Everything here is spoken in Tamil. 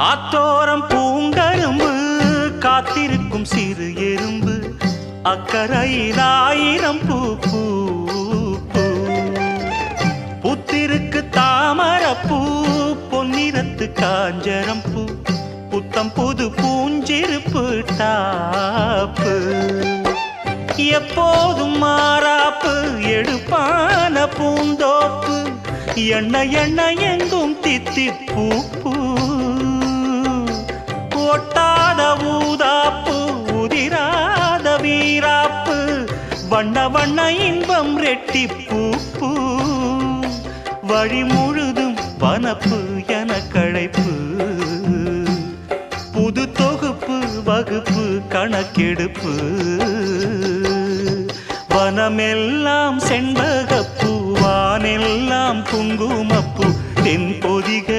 ஆத்தோரம் பூங்கரும்பு காத்திருக்கும் சிறு எறும்பு அக்கரையில் ஆயிரம் பூ பூ பூ புத்திருக்கு தாமரப்பூ பொன்னிறத்து காஞ்சரம் பூ புத்தம் புது பூஞ்சிருப்பு டாப்பு எப்போதும் மாறாப்பு எடுப்பான பூந்தோப்பு எண்ண எண்ண எங்கும் தித்திப்பூ பூ ஒட்டாத ஊதாப்பு உதிராத வீராப்பு வண்ண வண்ண இன்பம் ரெட்டிப்பூ பூ வழி முழுதும் வனப்பு என களைப்பு புது தொகுப்பு வகுப்பு கணக்கெடுப்பு வனமெல்லாம் செண்பகப்பூ வானெல்லாம் குங்குமப்பூ தென்பொதிக